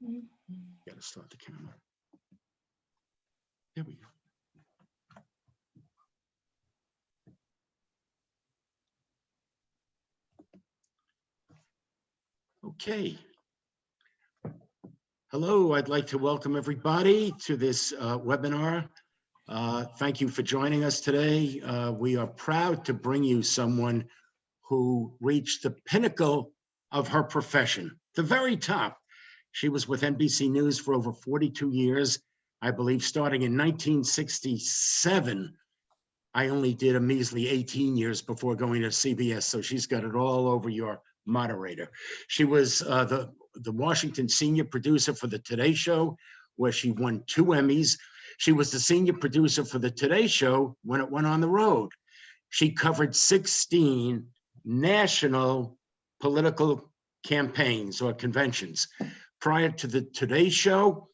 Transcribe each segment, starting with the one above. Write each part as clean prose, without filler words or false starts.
Got to start the camera. There we go. Okay. Hello, I'd like to welcome everybody to this webinar. Thank you for joining us today. We are proud to bring you someone who reached the pinnacle of her profession, the very top. She was with NBC News for over 42 years, I believe, starting in 1967. I only did a measly 18 years before going to CBS, so she's got it all over your moderator. She was the Washington senior producer for the Today Show, where she won 2 Emmys. She was the senior producer for the Today Show when it went on the road. She covered 16 national political campaigns or conventions. Prior to the Today Show,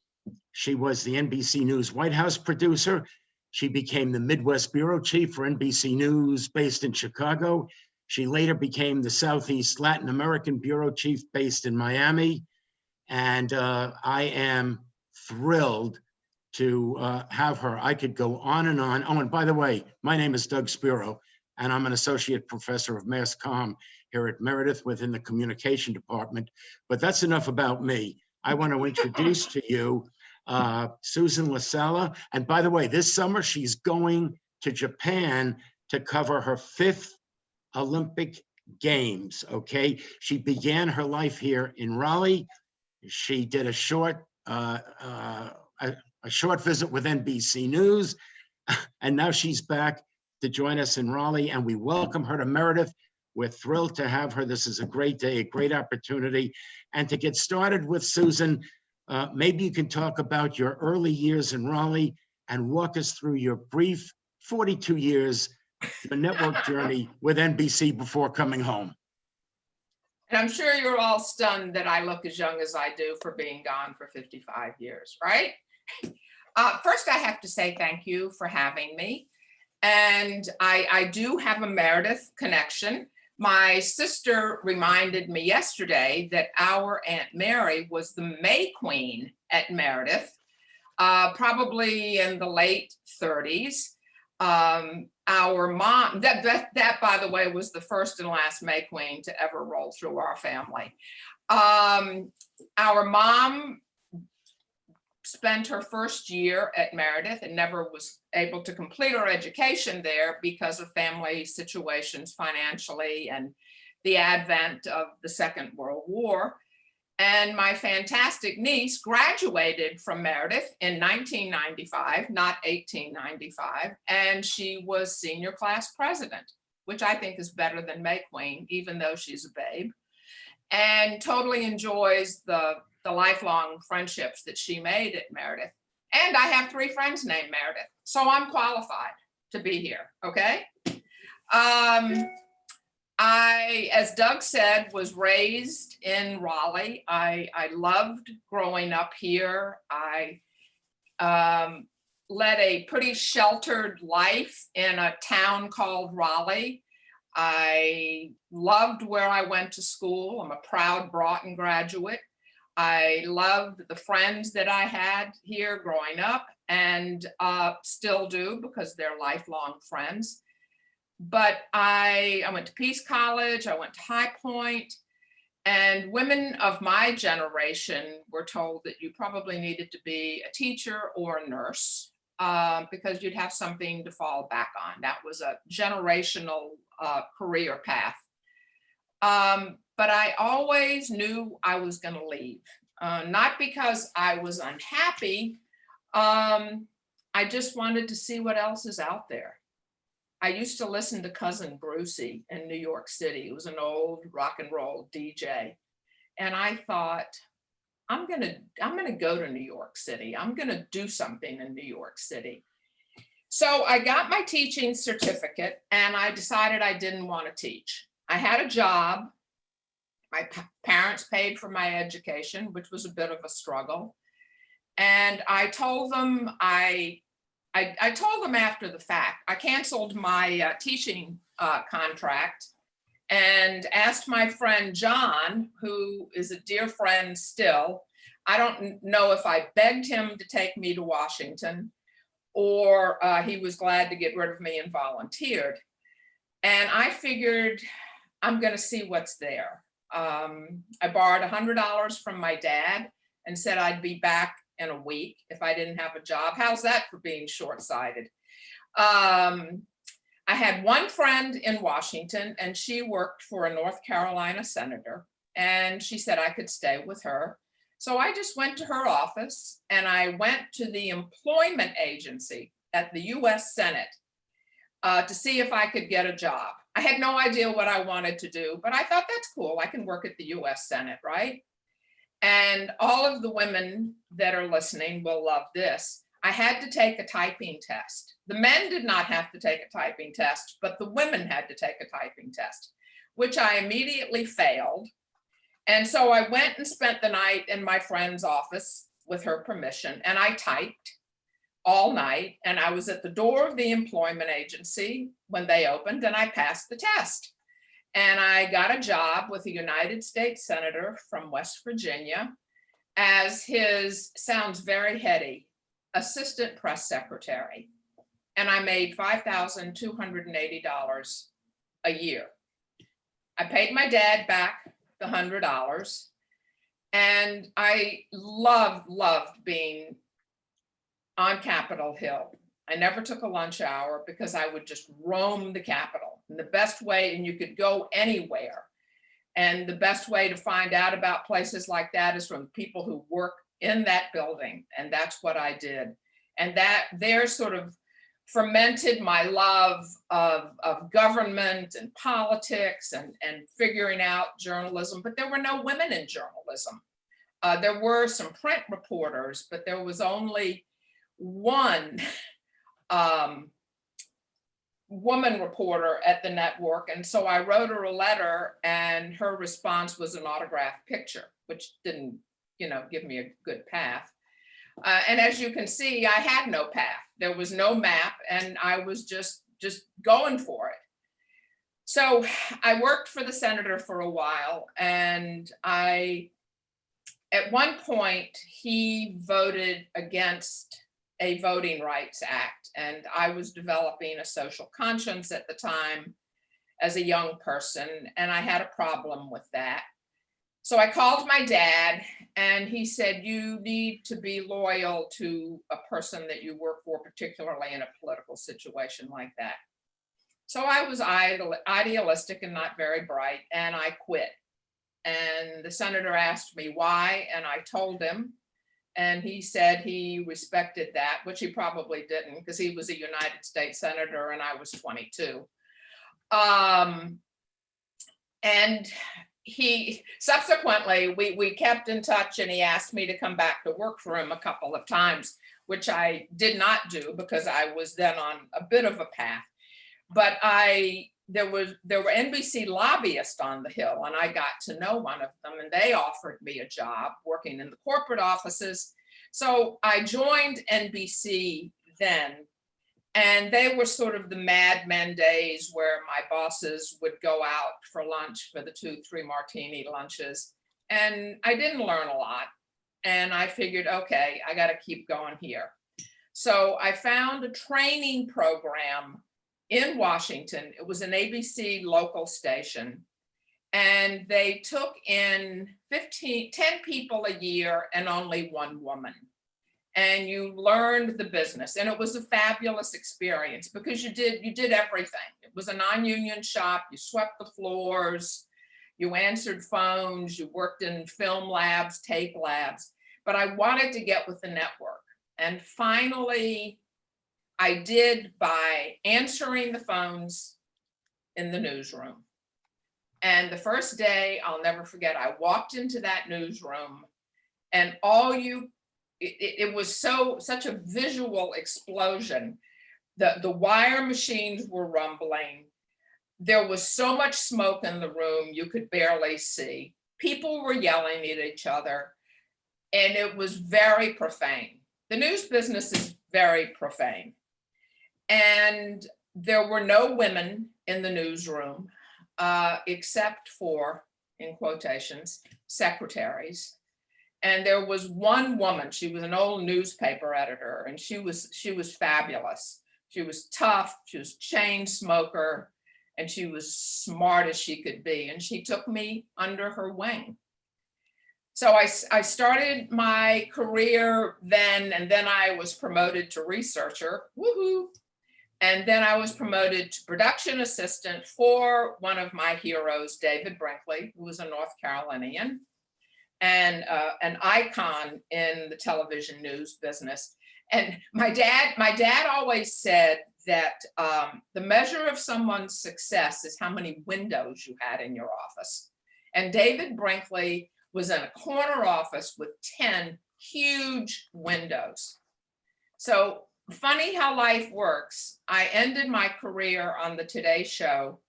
she was the NBC News White House producer. She became the Midwest bureau chief for NBC News based in Chicago. She later became the Southeast Latin American bureau chief based in Miami. And I am thrilled to have her. I could go on and on. Oh, and by the way, my name is Doug Spero, and I'm an associate professor of mass comm here at Meredith within the communication department. But that's enough about me. I want to introduce to you Susan LaSalla. And by the way, this summer she's going to Japan to cover her 5th Olympic Games, okay? She began her life here in Raleigh. She did a short visit with NBC News, and now she's back to join us in Raleigh, and we welcome her to Meredith. We're thrilled to have her. This is a great day, a great opportunity. And to get started with Susan, maybe you can talk about your early years in Raleigh and walk us through your brief 42 years, your network journey with NBC before coming home. And I'm sure you're all stunned that I look as young as I do for being gone for 55 years, right? First, I have to say thank you for having me. And I do have a Meredith connection. My sister reminded me yesterday that our Aunt Mary was the May Queen at Meredith, probably in the late 30s. Our mom, that by the way, was the first and last May Queen to ever roll through our family. Our mom spent her first year at Meredith and never was able to complete her education there because of family situations financially and the advent of the Second World War. And my fantastic niece graduated from Meredith in 1995, not 1895, and she was senior class president, which I think is better than May Queen, even though she's a babe, and totally enjoys the lifelong friendships that she made at Meredith. And I have 3 friends named Meredith, so I'm qualified to be here, okay? I, as Doug said, was raised in Raleigh. I loved growing up here. I led a pretty sheltered life in a town called Raleigh. I loved where I went to school. I'm a proud Broughton graduate. I loved the friends that I had here growing up and still do because they're lifelong friends. But I went to Peace College, I went to High Point, and women of my generation were told that you probably needed to be a teacher or a nurse because you'd have something to fall back on. That was a generational career path. But I always knew I was going to leave, not because I was unhappy. I just wanted to see what else is out there. I used to listen to Cousin Brucey in New York City. He was an old rock and roll DJ. And I thought, I'm gonna go to New York City. I'm gonna do something in New York City. So I got my teaching certificate and I decided I didn't want to teach. I had a job. My parents paid for my education, which was a bit of a struggle. And I told them, I told them after the fact, I canceled my teaching contract and asked my friend John, who is a dear friend still, I don't know if I begged him to take me to Washington or he was glad to get rid of me and volunteered. And I figured I'm going to see what's there. I borrowed $100 from my dad and said I'd be back in a week if I didn't have a job. How's that for being short-sighted? I had one friend in Washington, and she worked for a North Carolina senator, and she said I could stay with her. So I just went to her office, and I went to the employment agency at the US Senate to see if I could get a job. I had no idea what I wanted to do, but I thought that's cool. I can work at the US Senate, right? And all of the women that are listening will love this. I had to take a typing test. The men did not have to take a typing test, but the women had to take a typing test, which I immediately failed. And so I went and spent the night in my friend's office with her permission, and I typed all night. And I was at the door of the employment agency when they opened, and I passed the test. And I got a job with a United States Senator from West Virginia as his, sounds very heady, assistant press secretary. And I made $5,280 a year. I paid my dad back the $100. And I loved being on Capitol Hill. I never took a lunch hour because I would just roam the Capitol in the best way, and you could go anywhere. And the best way to find out about places like that is from people who work in that building. And that's what I did. And that there sort of fermented my love of government and politics and figuring out journalism. But there were no women in journalism. There were some print reporters, but there was only one woman reporter at the network. And so I wrote her a letter, and her response was an autographed picture, which didn't, give me a good path. And as you can see, I had no path. There was no map, and I was just going for it. So I worked for the senator for a while, and at one point, he voted against a Voting Rights Act, and I was developing a social conscience at the time as a young person, and I had a problem with that. So I called my dad, and he said, you need to be loyal to a person that you work for, particularly in a political situation like that. So I was idealistic and not very bright, and I quit. And the senator asked me why, and I told him, and he said he respected that, which he probably didn't, because he was a United States senator and I was 22. And he subsequently, we kept in touch, and he asked me to come back to work for him a couple of times, which I did not do because I was then on a bit of a path. But there were NBC lobbyists on the Hill, and I got to know one of them, and they offered me a job working in the corporate offices. So I joined NBC then, and they were sort of the Mad Men days where my bosses would go out for lunch for the 2-3 martini lunches, and I didn't learn a lot. And I figured, okay, I got to keep going here. So I found a training program in Washington. It was an ABC local station, and they took in 10 people a year and only one woman. And you learned the business, and it was a fabulous experience because you did everything. It was a non-union shop. You swept the floors, you answered phones, you worked in film labs, tape labs. But I wanted to get with the network, and finally I did by answering the phones in the newsroom. And the first day, I'll never forget, I walked into that newsroom, and it was such a visual explosion. The wire machines were rumbling. There was so much smoke in the room, you could barely see. People were yelling at each other, and it was very profane. The news business is very profane. And there were no women in the newsroom, except for, in quotations, secretaries. And there was one woman, she was an old newspaper editor, and she was fabulous. She was tough, she was a chain smoker, and she was smart as she could be. And she took me under her wing. So I started my career then, and then I was promoted to researcher, woohoo. And then I was promoted to production assistant for one of my heroes, David Brinkley, who was a North Carolinian and an icon in the television news business. And my dad always said that the measure of someone's success is how many windows you had in your office. And David Brinkley was in a corner office with 10 huge windows. So funny how life works. I ended my career on the Today Show,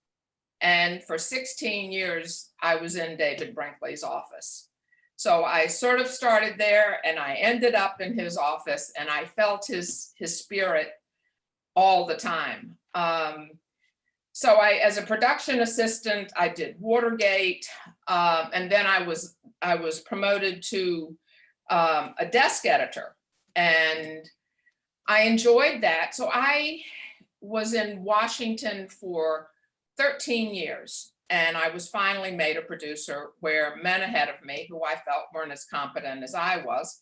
and for 16 years, I was in David Brinkley's office. So I sort of started there and I ended up in his office, and I felt his spirit all the time. So as a production assistant, I did Watergate, and then I was promoted to a desk editor, and I enjoyed that. So I was in Washington for 13 years, and I was finally made a producer where men ahead of me, who I felt weren't as competent as I was,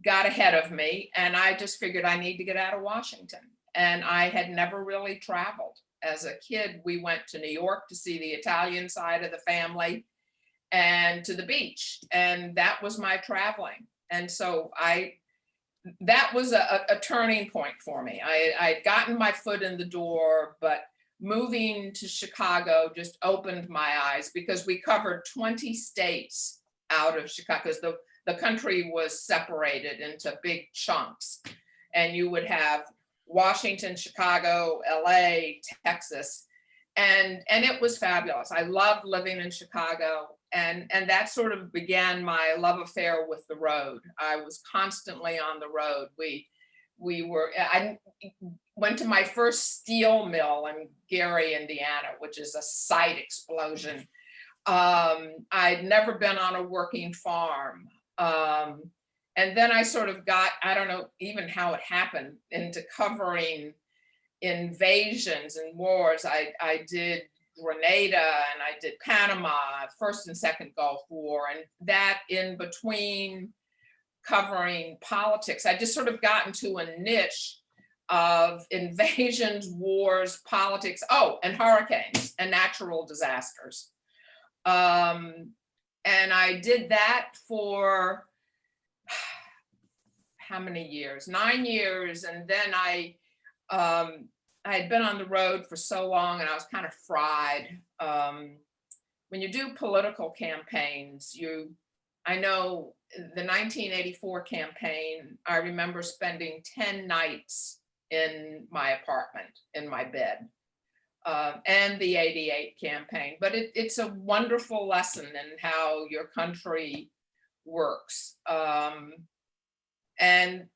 got ahead of me, and I just figured I need to get out of Washington. And I had never really traveled. As a kid, we went to New York to see the Italian side of the family and to the beach, and that was my traveling. And so that was a turning point for me. I'd gotten my foot in the door, but moving to Chicago just opened my eyes, because we covered 20 states out of Chicago, because the country was separated into big chunks, and you would have Washington, Chicago, LA, Texas, and it was fabulous. I loved living in Chicago, and that sort of began my love affair with the road. I was constantly on the road. I went to my first steel mill in Gary, Indiana, which is a site explosion. I'd never been on a working farm. And then I sort of got, I don't know even how it happened, into covering invasions and wars. I did Grenada, and I did Panama, first and second Gulf War, and that in between covering politics. I just sort of got into a niche of invasions, wars, politics, and hurricanes and natural disasters. And I did that for how many years? 9 years. And then I had been on the road for so long, and I was kind of fried. When you do political campaigns, I know the 1984 campaign, I remember spending 10 nights in my apartment, in my bed, and the 88 campaign. But it's a wonderful lesson in how your country works. And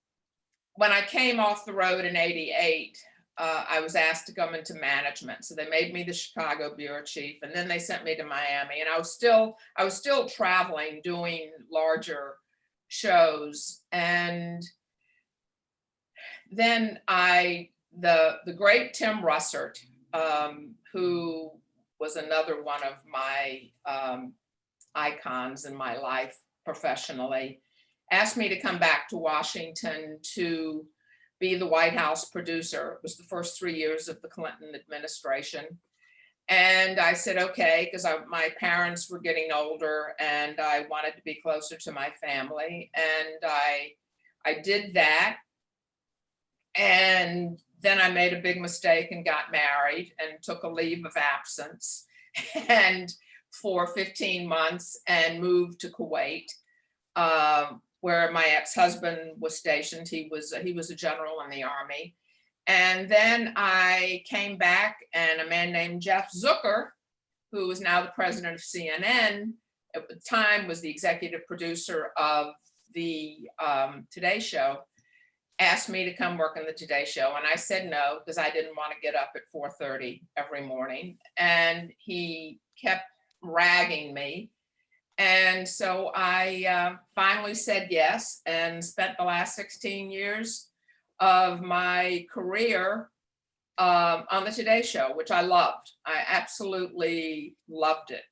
when I came off the road in 88, I was asked to come into management. So they made me the Chicago bureau chief, and then they sent me to Miami. And I was still traveling, doing larger shows. And then the great Tim Russert, who was another one of my icons in my life professionally, asked me to come back to Washington to be the White House producer. It was the first 3 years of the Clinton administration. And I said, okay, because my parents were getting older and I wanted to be closer to my family. And I did that. And then I made a big mistake and got married and took a leave of absence and for 15 months and moved to Kuwait, where my ex-husband was stationed. He was a general in the army. And then I came back, and a man named Jeff Zucker, who is now the president of CNN, at the time was the executive producer of the Today Show, asked me to come work on the Today Show. And I said no, because I didn't want to get up at 4:30 every morning. And he kept ragging me. And so I finally said yes and spent the last 16 years of my career on the Today Show, which I loved. I absolutely loved it.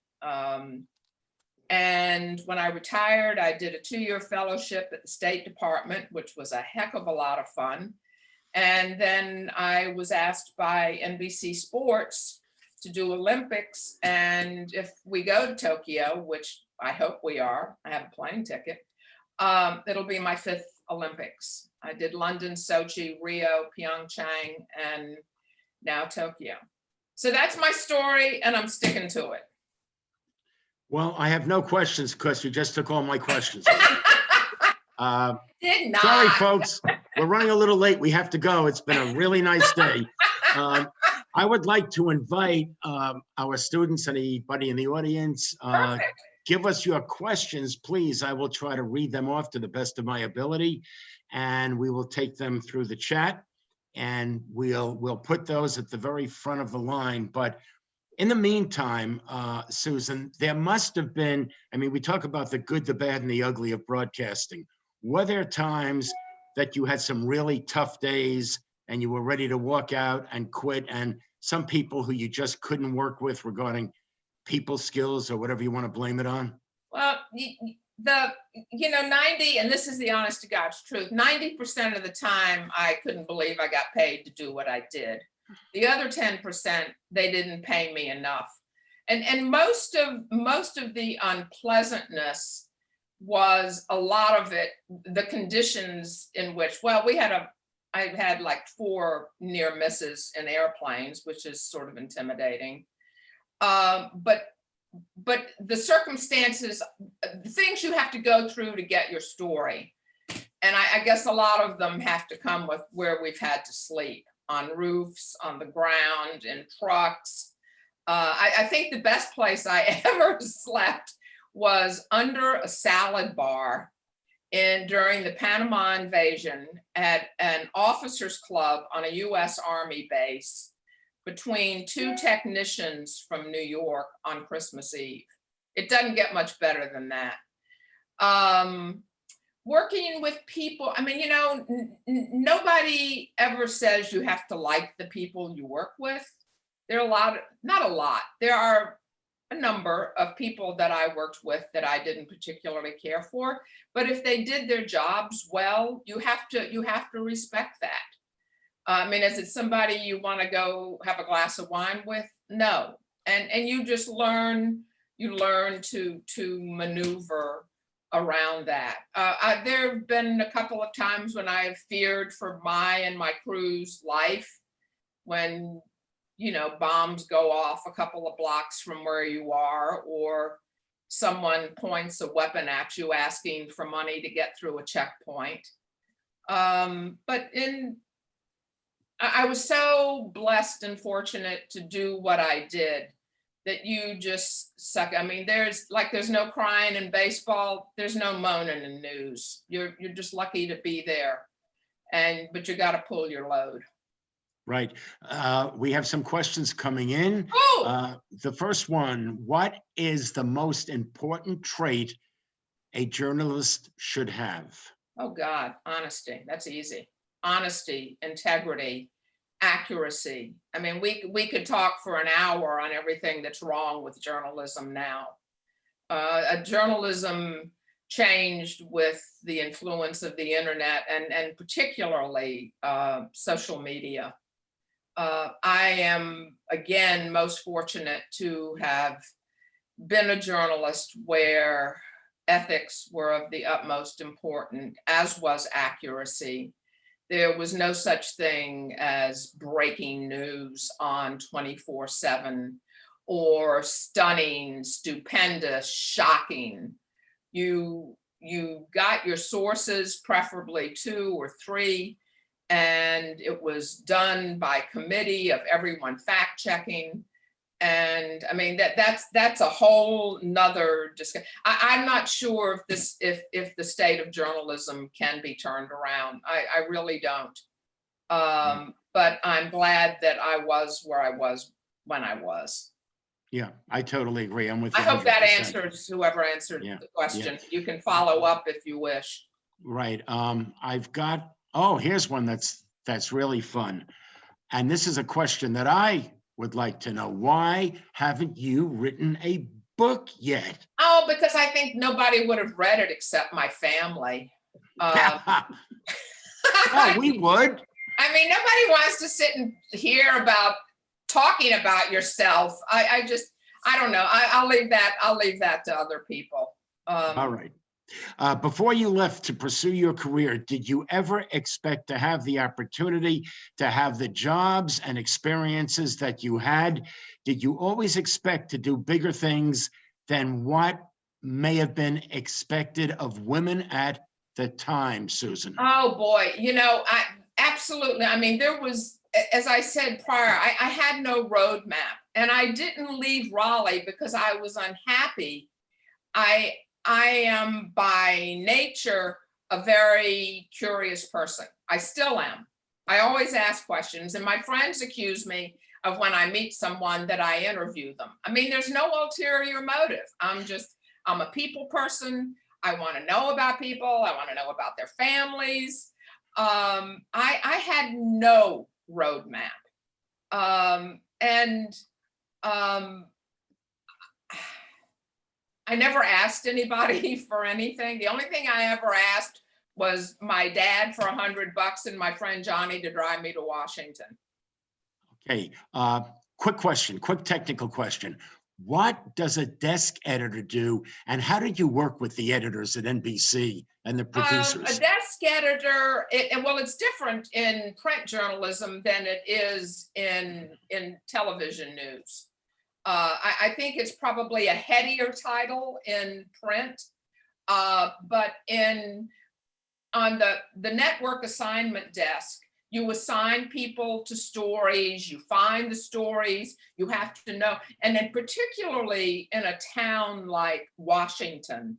And when I retired, I did a 2-year fellowship at the State Department, which was a heck of a lot of fun. And then I was asked by NBC Sports to do Olympics. And if we go to Tokyo, which I hope we are, I have a plane ticket, it'll be my 5th Olympics. I did London, Sochi, Rio, Pyeongchang, and now Tokyo. So that's my story, and I'm sticking to it. Well, I have no questions because you just took all my questions. Did not. Sorry, folks, we're running a little late. We have to go. It's been a really nice day. I would like to invite our students, anybody in the audience, give us your questions, please. I will try to read them off to the best of my ability, and we will take them through the chat, and we'll put those at the very front of the line. But in the meantime, Susan, there must have been, I mean, we talk about the good, the bad, and the ugly of broadcasting. Were there times that you had some really tough days and you were ready to walk out and quit, and some people who you just couldn't work with regarding people skills or whatever you want to blame it on? Well, 90, and this is the honest to God's truth, 90% of the time I couldn't believe I got paid to do what I did. The other 10%, they didn't pay me enough. And most of the unpleasantness was a lot of it, the conditions in which, well, I had like 4 near misses in airplanes, which is sort of intimidating. But the circumstances, the things you have to go through to get your story. And I guess a lot of them have to come with where we've had to sleep, on roofs, on the ground, in trucks. I think the best place I ever slept was under a salad bar during the Panama invasion at an officers club on a US Army base between 2 technicians from New York on Christmas Eve. It doesn't get much better than that. Working with people, I mean, nobody ever says you have to like the people you work with. There are not a lot. There are a number of people that I worked with that I didn't particularly care for, but if they did their jobs well, you have to respect that. I mean, is it somebody you want to go have a glass of wine with? No. And you just learn to maneuver around that. There have been a couple of times when I've feared for my and my crew's life, when bombs go off a couple of blocks from where you are, or someone points a weapon at you asking for money to get through a checkpoint. But I was so blessed and fortunate to do what I did that you just suck. I mean, there's no crying in baseball. There's no moaning in news. You're just lucky to be there, but you got to pull your load. Right. We have some questions coming in. The first one, what is the most important trait a journalist should have? Oh God, honesty. That's easy. Honesty, integrity, accuracy. I mean, we could talk for an hour on everything that's wrong with journalism now. Journalism changed with the influence of the internet and particularly social media. I am, again, most fortunate to have been a journalist where ethics were of the utmost importance, as was accuracy. There was no such thing as breaking news on 24/7 or stunning, stupendous, shocking. You got your sources, preferably 2 or 3, and it was done by committee of everyone fact checking. And I mean, that's a whole nother discussion. I'm not sure if the state of journalism can be turned around. I really don't. But I'm glad that I was where I was when I was. Yeah, I totally agree. I'm with I you hope that 100%. answers whoever answered Yeah, the yeah, question. You can follow up if you wish. right. I've got, oh, here's one that's really fun. And this is a question that I would like to know. Why haven't you written a book yet? Oh, because I think nobody would have read it except my family. Um, Well, we would. I mean, nobody wants to sit and hear about talking about yourself. I don't know. I'll leave that to other people. All right. Before you left to pursue your career, did you ever expect to have the opportunity to have the jobs and experiences that you had? Did you always expect to do bigger things than what may have been expected of women at the time, Susan? Oh boy, I absolutely. I mean, there was, as I said prior, I had no roadmap, and I didn't leave Raleigh because I was unhappy. I I am by nature a very curious person. I still am. I always ask questions, and my friends accuse me of when I meet someone that I interview them. I mean, there's no ulterior motive. I'm a people person. I want to know about people. I want to know about their families. I had no roadmap. And I never asked anybody for anything. The only thing I ever asked was my dad for $100 and my friend Johnny to drive me to Washington. Okay, quick question, quick technical question. What does a desk editor do, and how did you work with the editors at NBC and the A producers? desk editor, well, it's different in print journalism than it is in television news. I think it's probably a headier title in print, but on the network assignment desk, you assign people to stories, you find the stories, you have to know, and then particularly in a town like Washington,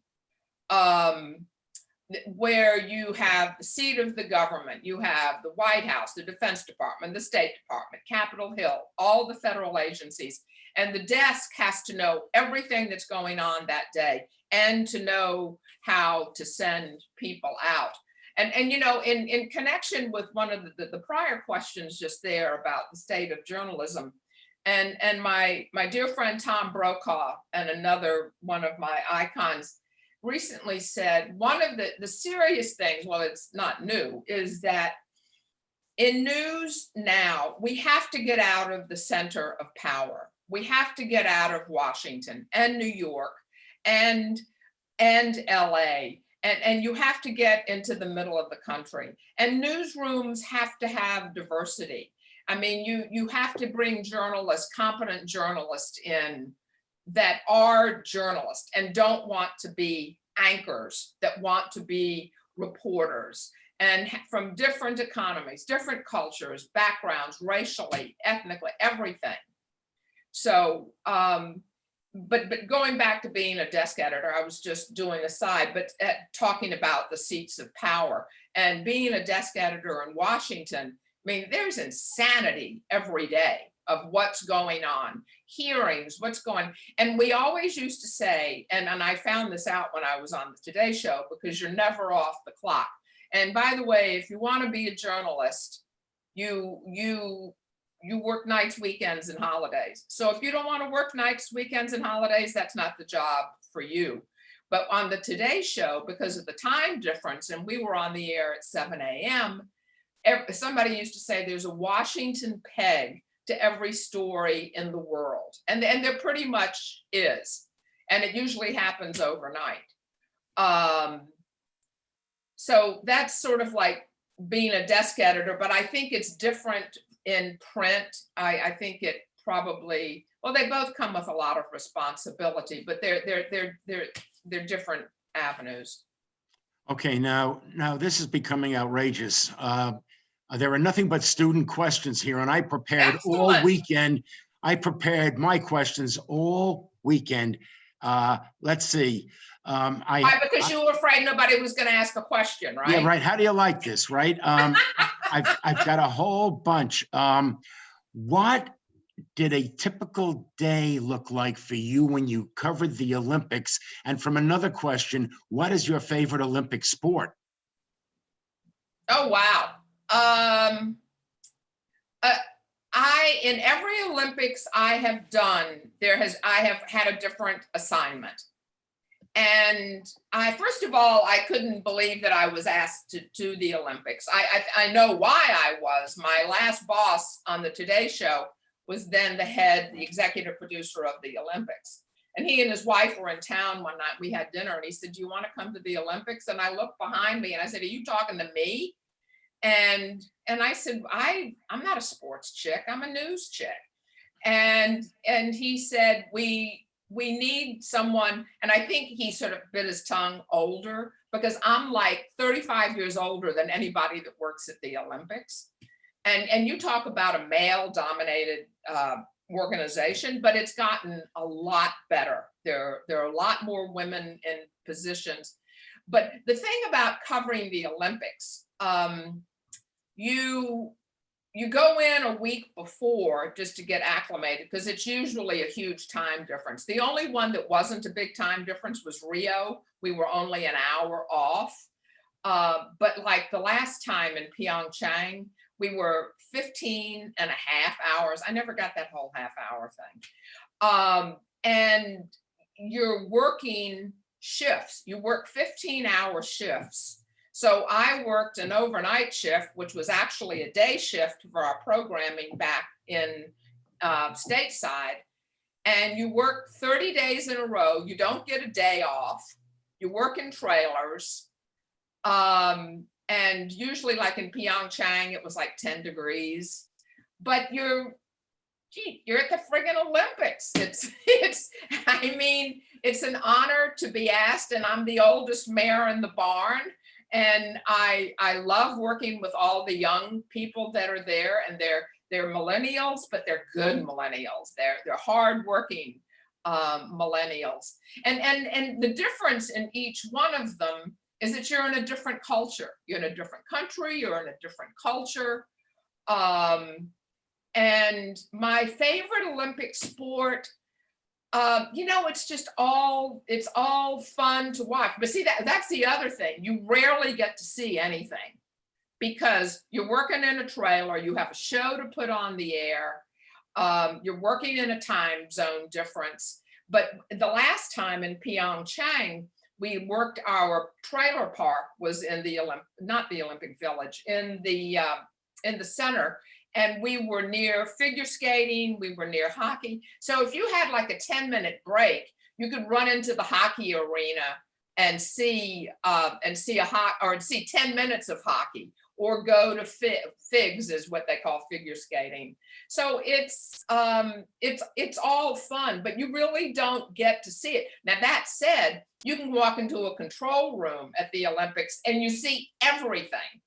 where you have the seat of the government, you have the White House, the Defense Department, the State Department, Capitol Hill, all the federal agencies, and the desk has to know everything that's going on that day and to know how to send people out. And in connection with one of the prior questions just there about the state of journalism, and my dear friend Tom Brokaw and another one of my icons recently said one of the serious things, well, it's not new, is that in news now, we have to get out of the center of power. We have to get out of Washington and New York and LA. And you have to get into the middle of the country. And newsrooms have to have diversity. I mean, you have to bring journalists, competent journalists in that are journalists and don't want to be anchors, that want to be reporters, and from different economies, different cultures, backgrounds, racially, ethnically, everything. So, but going back to being a desk editor, I was just doing aside, but talking about the seats of power and being a desk editor in Washington, I mean, there's insanity every day of what's going on, hearings, what's going, and we always used to say, and I found this out when I was on the Today Show, because you're never off the clock. And by the way, if you want to be a journalist, you work nights, weekends, and holidays. So if you don't want to work nights, weekends, and holidays, that's not the job for you. But on the Today Show, because of the time difference, and we were on the air at 7 a.m., somebody used to say there's a Washington peg to every story in the world. And there pretty much is. And it usually happens overnight. So that's sort of like being a desk editor, but I think it's different in print. I think it probably, well, they both come with a lot of responsibility, but they're different avenues. Okay, now this is becoming outrageous. There are nothing but student questions here, and I prepared all weekend. I prepared my questions all weekend. Let's see. Why? Because you were afraid nobody was going to ask a question, right? Yeah, right. How do you like this, right? I've got a whole bunch. What did a typical day look like for you when you covered the Olympics? And from another question, what is your favorite Olympic sport? Oh, wow. Uh, in every Olympics I have done, I have had a different assignment. And first of all, I couldn't believe that I was asked to do the Olympics. I know why I was. My last boss on the Today Show was then the executive producer of the Olympics. And he and his wife were in town one night. We had dinner and he said, "Do you want to come to the Olympics?" And I looked behind me and I said, "Are you talking to me?" And I said, I'm not a sports chick, I'm a news chick. And he said, we need someone, and I think he sort of bit his tongue, older, because I'm like 35 years older than anybody that works at the Olympics. And you talk about a male dominated organization, but it's gotten a lot better. There are a lot more women in positions. But the thing about covering the Olympics, you go in a week before just to get acclimated, because it's usually a huge time difference. The only one that wasn't a big time difference was Rio. We were only an hour off. But like the last time in Pyeongchang, we were 15 and a half hours. I never got that whole half-hour thing. And you're working shifts. You work 15-hour shifts. So I worked an overnight shift, which was actually a day shift for our programming back in stateside. And you work 30 days in a row. You don't get a day off. You work in trailers. And usually like in Pyeongchang, it was like 10 degrees. But you're at the friggin' Olympics. I mean, it's an honor to be asked, and I'm the oldest mare in the barn. And I love working with all the young people that are there, and they're millennials, but they're good millennials. They're hardworking millennials. And the difference in each one of them is that you're in a different culture. You're in a different country, you're in a different culture. And my favorite Olympic sport, it's all fun to watch. But see, that's the other thing. You rarely get to see anything because you're working in a trailer, you have a show to put on the air, you're working in a time zone difference. But the last time in Pyeongchang, we worked, our trailer park was in not the Olympic Village, in the center. And we were near figure skating, we were near hockey. So if you had like a 10-minute break, you could run into the hockey arena and see 10 minutes of hockey, or go to figs, is what they call figure skating. So it's all fun, but you really don't get to see it. Now that said, you can walk into a control room at the Olympics and you see everything.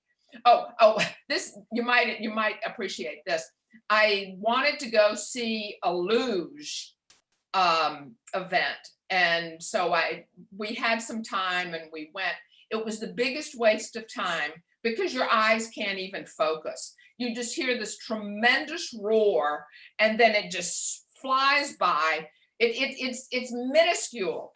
Oh, this, you might appreciate this. I wanted to go see a luge event. And so we had some time and we went. It was the biggest waste of time because your eyes can't even focus. You just hear this tremendous roar and then it just flies by. It's minuscule.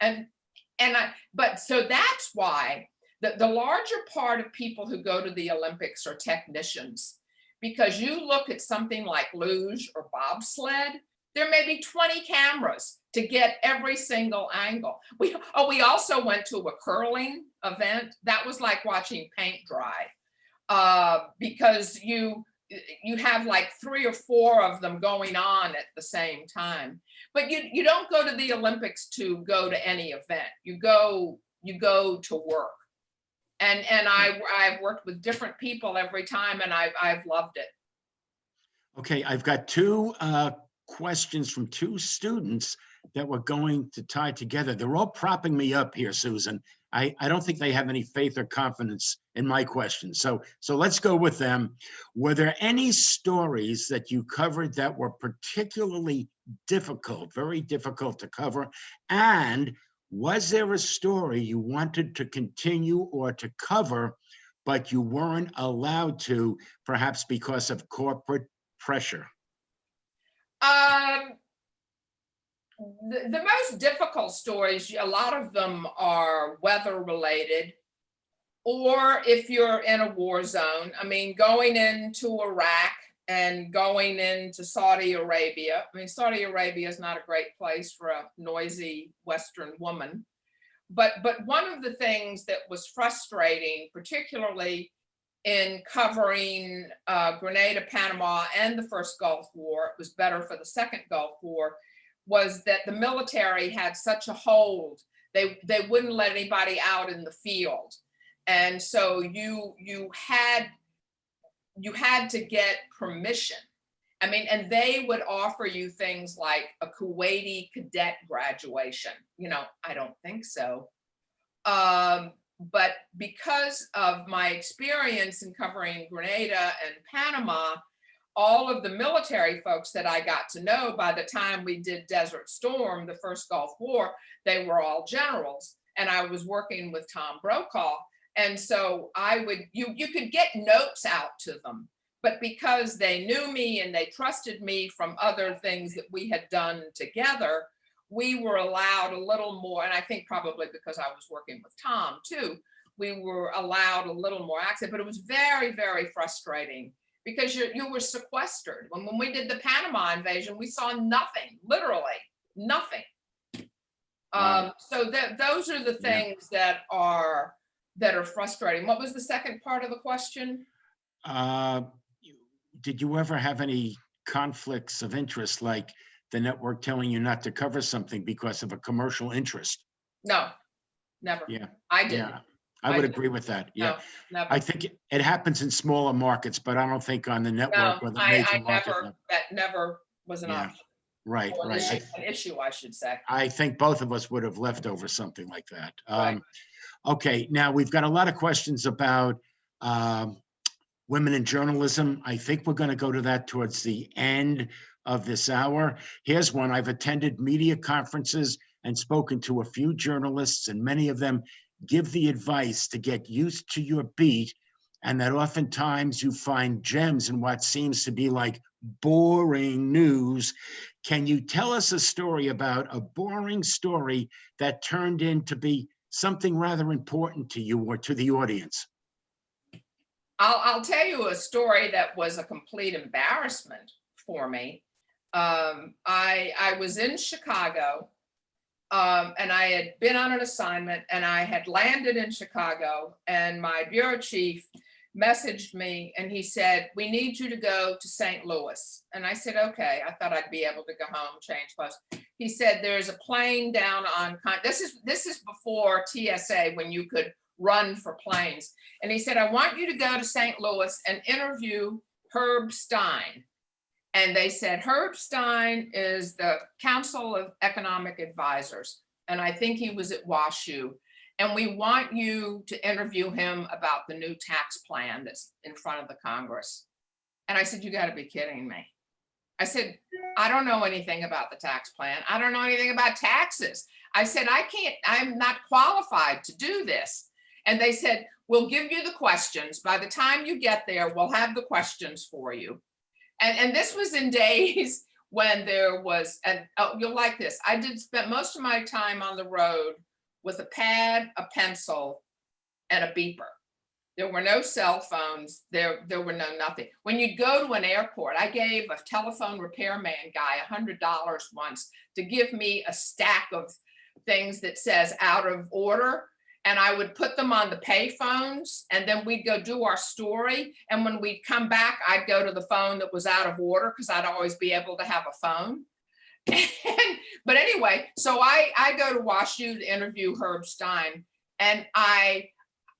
But so that's why the larger part of people who go to the Olympics are technicians, because you look at something like luge or bobsled, there may be 20 cameras to get every single angle. We also went to a curling event. That was like watching paint dry, because you have like 3 or 4 of them going on at the same time. But you don't go to the Olympics to go to any event. You go to work. And I've worked with different people every time, and I've loved it. Okay, I've got 2 questions from 2 students that we're going to tie together. They're all propping me up here, Susan. I don't think they have any faith or confidence in my questions. So let's go with them. Were there any stories that you covered that were particularly difficult, very difficult to cover? And was there a story you wanted to continue or to cover, but you weren't allowed to, perhaps because of corporate pressure? Um, the most difficult stories, a lot of them are weather related, or if you're in a war zone. I mean, going into Iraq and going into Saudi Arabia. I mean, Saudi Arabia is not a great place for a noisy Western woman. But one of the things that was frustrating, particularly in covering Grenada, Panama, and the first Gulf War, it was better for the second Gulf War, was that the military had such a hold. They wouldn't let anybody out in the field. And so you had to get permission. I mean, and they would offer you things like a Kuwaiti cadet graduation. You know, I don't think so. But because of my experience in covering Grenada and Panama, all of the military folks that I got to know by the time we did Desert Storm, the first Gulf War, they were all generals. And I was working with Tom Brokaw. And so you could get notes out to them, but because they knew me and they trusted me from other things that we had done together, we were allowed a little more, and I think probably because I was working with Tom too, we were allowed a little more access, but it was very, very frustrating because you were sequestered. When we did the Panama invasion, we saw nothing, literally nothing. Wow. So those are the things that are frustrating. What was the second part of the question? Did you ever have any conflicts of interest, like the network telling you not to cover something because of a commercial interest? No, never. Yeah. I didn't. Yeah, I would agree with that. Yeah. No, never. I think it happens in smaller markets, but I don't think on the network No, or the major market. never, that never was an Yeah. option. Right, Or right. an issue, I should say. I think both of us would have left over something like that. Right. Okay, now we've got a lot of questions about women in journalism. I think we're going to go to that towards the end of this hour. Here's one. I've attended media conferences and spoken to a few journalists, and many of them give the advice to get used to your beat, and that oftentimes you find gems in what seems to be like boring news. Can you tell us a story about a boring story that turned into be something rather important to you or to the audience? I'll tell you a story that was a complete embarrassment for me. I was in Chicago, and I had been on an assignment, and I had landed in Chicago, and my bureau chief messaged me and he said, "We need you to go to St. Louis." And I said, okay. I thought I'd be able to go home, change clothes. He said, "There's a plane down on, this is before TSA, when you could run for planes." And he said, "I want you to go to St. Louis and interview Herb Stein." And they said, Herb Stein is the Council of Economic Advisors. And I think he was at WashU. And we want you to interview him about the new tax plan that's in front of the Congress. And I said, "You got to be kidding me." I said, "I don't know anything about the tax plan. I don't know anything about taxes." I said, I'm not qualified to do this." And they said, "We'll give you the questions. By the time you get there, we'll have the questions for you." And this was in days when there was, and oh, you'll like this. I did spend most of my time on the road with a pad, a pencil, and a beeper. There were no cell phones. There were no nothing. When you'd go to an airport, I gave a telephone repairman guy $100 once to give me a stack of things that says out of order. And I would put them on the pay phones, and then we'd go do our story. And when we'd come back, I'd go to the phone that was out of order because I'd always be able to have a phone. But anyway, so I go to WashU to interview Herb Stein, and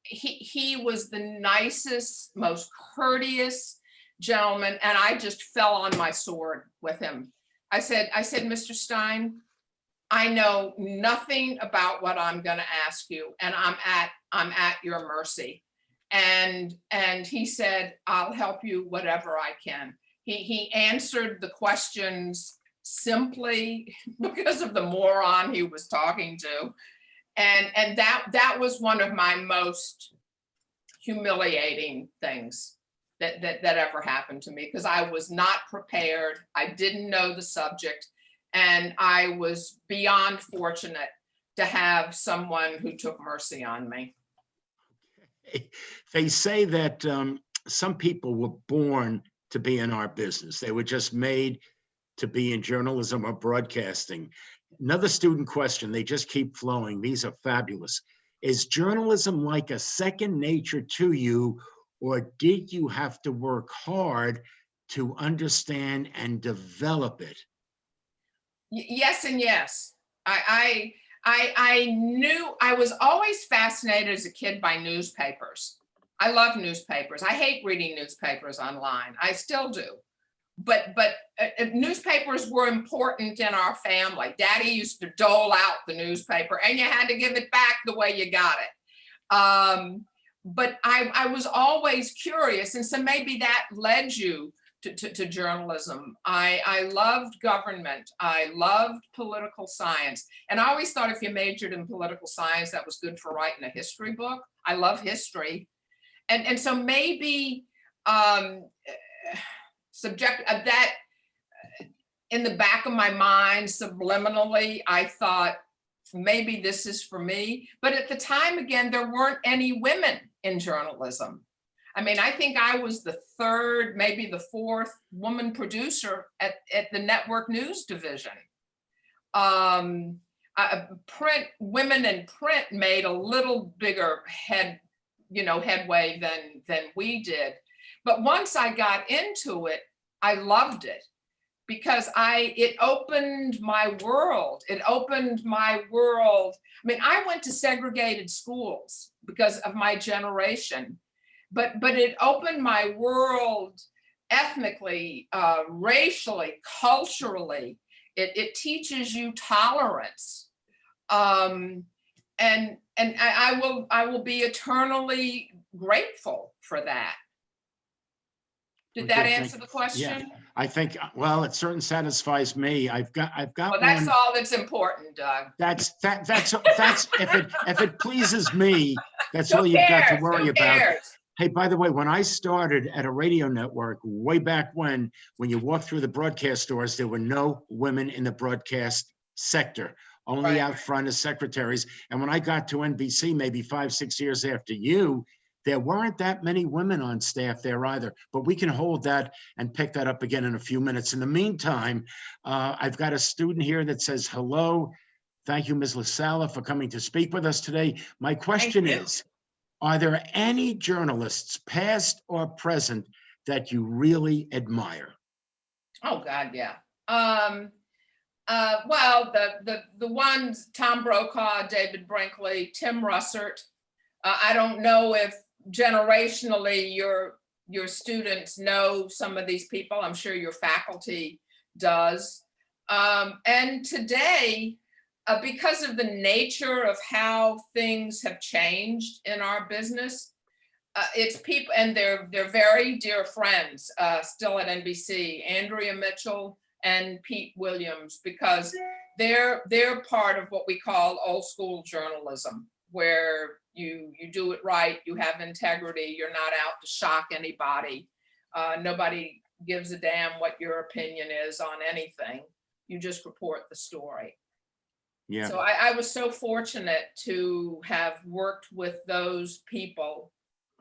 he was the nicest, most courteous gentleman, and I just fell on my sword with him. I said, "Mr. Stein, I know nothing about what I'm going to ask you, and I'm at your mercy." And he said, "I'll help you whatever I can." He answered the questions simply because of the moron he was talking to. And that was one of my most humiliating things that ever happened to me, because I was not prepared. I didn't know the subject, and I was beyond fortunate to have someone who took mercy on me. They say that some people were born to be in our business. They were just made to be in journalism or broadcasting. Another student question, they just keep flowing. These are fabulous. Is journalism like a second nature to you, or did you have to work hard to understand and develop it? Yes and yes. I knew, I was always fascinated as a kid by newspapers. I love newspapers. I hate reading newspapers online. I still do. But newspapers were important in our family. Daddy used to dole out the newspaper, and you had to give it back the way you got it. But I was always curious, and so maybe that led you to journalism. I loved government. I loved political science. And I always thought if you majored in political science, that was good for writing a history book. I love history. And so maybe subject of that in the back of my mind, subliminally, I thought maybe this is for me. But at the time, again, there weren't any women in journalism. I mean, I think I was the third, maybe the fourth woman producer at the network news division. Women in print made a little bigger headway than we did. But once I got into it, I loved it, because it opened my world. It opened my world. I mean, I went to segregated schools because of my generation. But it opened my world ethnically, racially, culturally. It teaches you tolerance, and I will be eternally grateful for that. Did that answer the question? Yeah, I think, well, it certainly satisfies me. I've got well, that's one. all that's important, Doug. That's if it pleases me, that's all you've got to worry about. Hey, by the way, when I started at a radio network way back when you walked through the broadcast doors, there were no women in the broadcast sector, only out front as secretaries. And when I got to NBC, maybe 5-6 years after you, there weren't that many women on staff there either. But we can hold that and pick that up again in a few minutes. In the meantime, I've got a student here that says, hello. Thank you, Ms. LaSalla, for coming to speak with us today. My question is, are there any journalists, past or present, that you really admire? Oh God, yeah. Well, the ones, Tom Brokaw, David Brinkley, Tim Russert. I don't know if generationally your students know some of these people. I'm sure your faculty does. And today, because of the nature of how things have changed in our business, it's people, and they're very dear friends still at NBC, Andrea Mitchell and Pete Williams, because they're part of what we call old school journalism, where you do it right, you have integrity, you're not out to shock anybody. Nobody gives a damn what your opinion is on anything. You just report the story. Yeah. So I was so fortunate to have worked with those people.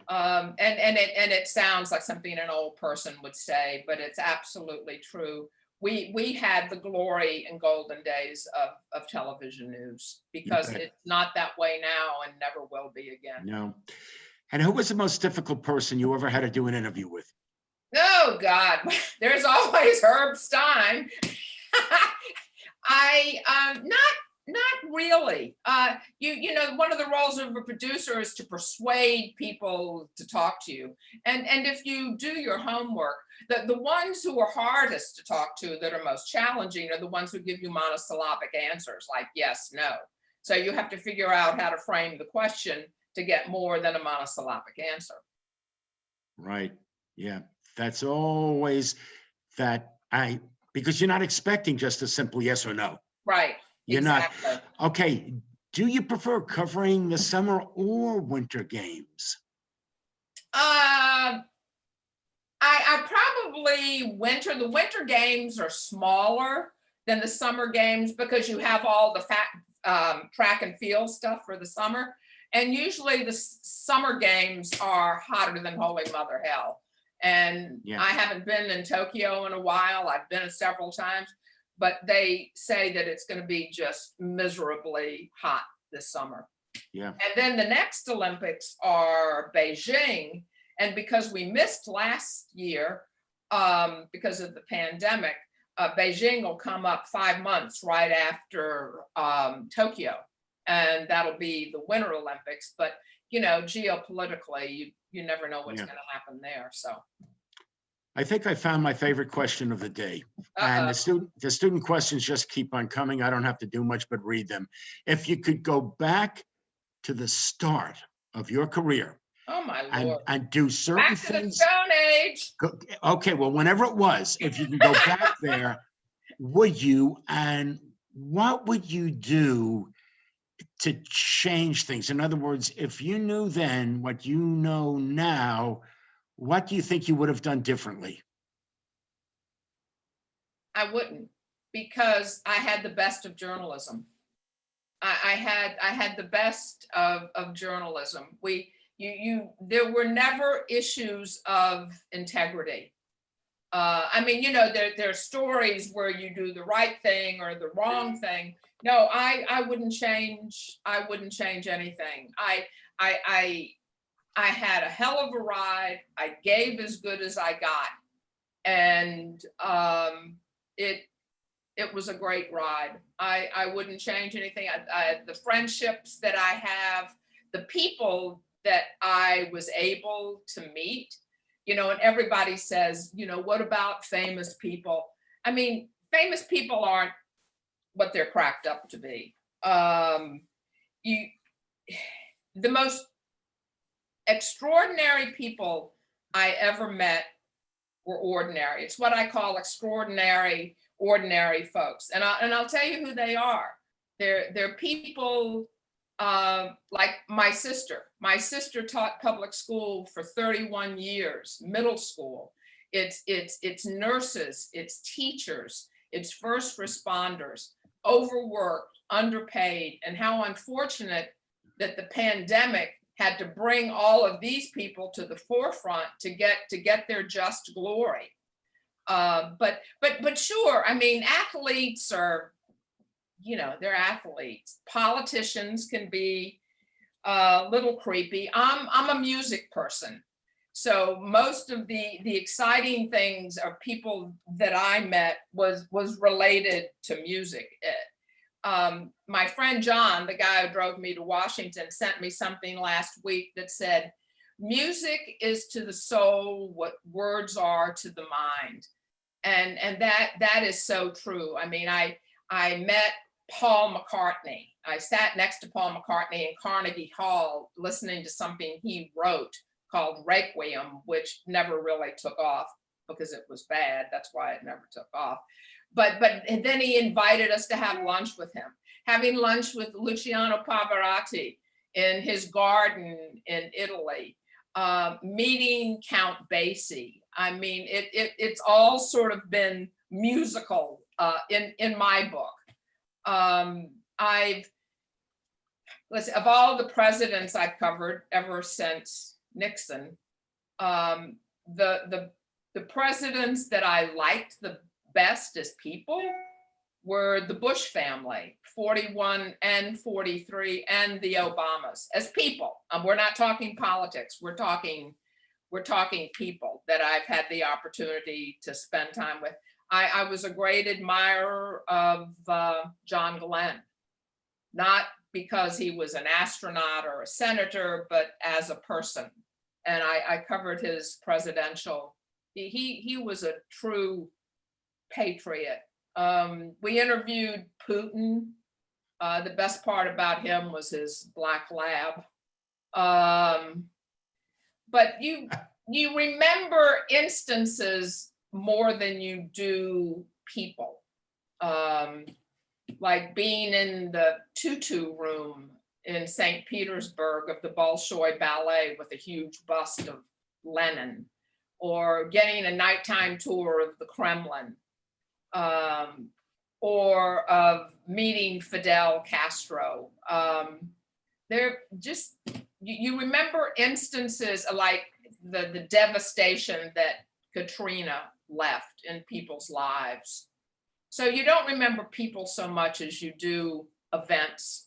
And it sounds like something an old person would say, but it's absolutely true. We had the glory and golden days of television news, because it's not that way now and never will be again. No. And who was the most difficult person you ever had to do an interview with? Oh God, there's always Herb Stein. Not really. You know, one of the roles of a producer is to persuade people to talk to you. And if you do your homework, the ones who are hardest to talk to, that are most challenging, are the ones who give you monosyllabic answers like yes, no. So you have to figure out how to frame the question to get more than a monosyllabic answer. Right. Yeah. That's always because you're not expecting just a simple yes or no. Right. You're exactly. not. Okay. Do you prefer covering the summer or winter games? I probably the winter games are smaller than the summer games because you have all the track and field stuff for the summer. And usually the summer games are hotter than holy mother hell. And Yeah. I haven't been in Tokyo in a while. I've been several times, but they say that it's going to be just miserably hot this summer. Yeah. And then the next Olympics are Beijing. And because we missed last year because of the pandemic, Beijing will come up 5 months right after Tokyo. And that'll be the Winter Olympics. But, you know, geopolitically, you never know what's going to happen there. So I think I found my favorite question of the day. And the student questions just keep on coming. I don't have to do much but read them. If you could go back to the start of your career, oh my Lord, and do certain back to the things. Stone Age. Okay, well, whenever it was, if you can go back there, would you? And what would you do to change things? In other words, if you knew then what you know now, what do you think you would have done differently? I wouldn't, because I had the best of journalism. I had the best of journalism. There were never issues of integrity. I mean, you know, there are stories where you do the right thing or the wrong thing. No, I wouldn't change. I wouldn't change anything. I had a hell of a ride. I gave as good as I got, and it was a great ride. I wouldn't change anything. The friendships that I have, the people that I was able to meet, you know, and everybody says, you know, what about famous people? I mean, famous people aren't what they're cracked up to be. The most extraordinary people I ever met were ordinary. It's what I call extraordinary, ordinary folks. And I'll tell you who they are. They're people like my sister. My sister taught public school for 31 years, middle school. It's nurses, it's teachers, it's first responders, overworked, underpaid, and how unfortunate that the pandemic had to bring all of these people to the forefront to get their just glory. But sure, I mean, athletes are, you know, they're athletes. Politicians can be a little creepy. I'm a music person, so most of the exciting things of people that I met was related to music. My friend John, the guy who drove me to Washington, sent me something last week that said, music is to the soul what words are to the mind. And that is so true. I mean, I met Paul McCartney. I sat next to Paul McCartney in Carnegie Hall listening to something he wrote called Requiem, which never really took off because it was bad. That's why it never took off. But and then he invited us to have lunch with him. Having lunch with Luciano Pavarotti in his garden in Italy, meeting Count Basie. I mean, it's all sort of been musical in my book. Of all the presidents I've covered ever since Nixon, the presidents that I liked the best as people were the Bush family, 41 and 43, and the Obamas as people. We're not talking politics. We're talking people that I've had the opportunity to spend time with. I was a great admirer of John Glenn, not because he was an astronaut or a senator, but as a person. And I covered his presidential. He was a true patriot. We interviewed Putin. The best part about him was his black lab. But you remember instances more than you do people. Like being in the tutu room in St. Petersburg of the Bolshoi Ballet with a huge bust of Lenin, or getting a nighttime tour of the Kremlin, or of meeting Fidel Castro. They're just, you remember instances like the devastation that Katrina left in people's lives. So you don't remember people so much as you do events.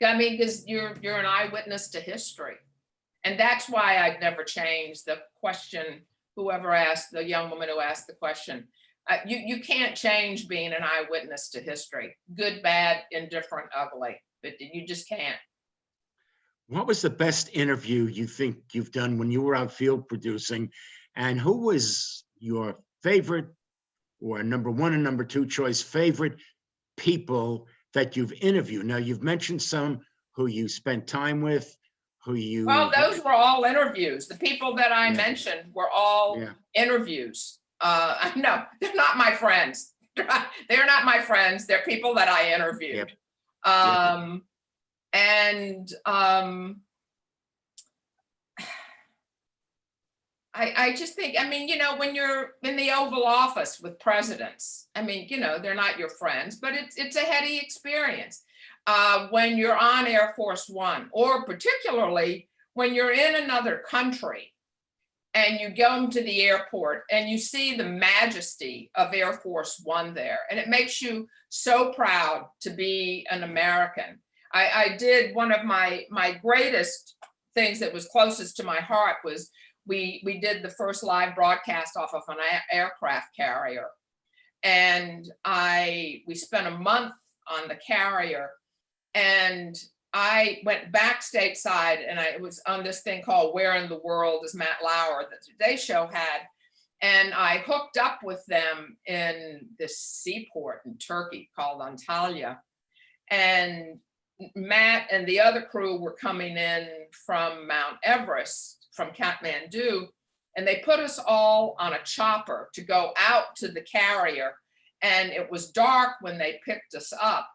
I mean, because you're an eyewitness to history. And that's why I've never changed the question, whoever asked, the young woman who asked the question. You can't change being an eyewitness to history, good, bad, indifferent, ugly, but you just can't. What was the best interview you think you've done when you were out field producing? And who was your favorite, or number one and number two choice favorite people that you've interviewed? Now, you've mentioned some who you spent time with, who you... Well, those were all interviews. The people that I Yeah. mentioned were all Yeah. interviews. No, they're not my friends. They're not my friends. They're people that I interviewed. Yep. And I just think, I mean, you know, when you're in the Oval Office with presidents, I mean, you know, they're not your friends, but it's a heady experience. When you're on Air Force One, or particularly when you're in another country and you go to the airport and you see the majesty of Air Force One there, and it makes you so proud to be an American. I did one of my greatest things that was closest to my heart was we did the first live broadcast off of an aircraft carrier. And we spent a month on the carrier, and I went back stateside, and it was on this thing called Where in the World is Matt Lauer that the Today Show had. And I hooked up with them in this seaport in Turkey called Antalya. And Matt and the other crew were coming in from Mount Everest, from Kathmandu, and they put us all on a chopper to go out to the carrier. And it was dark when they picked us up.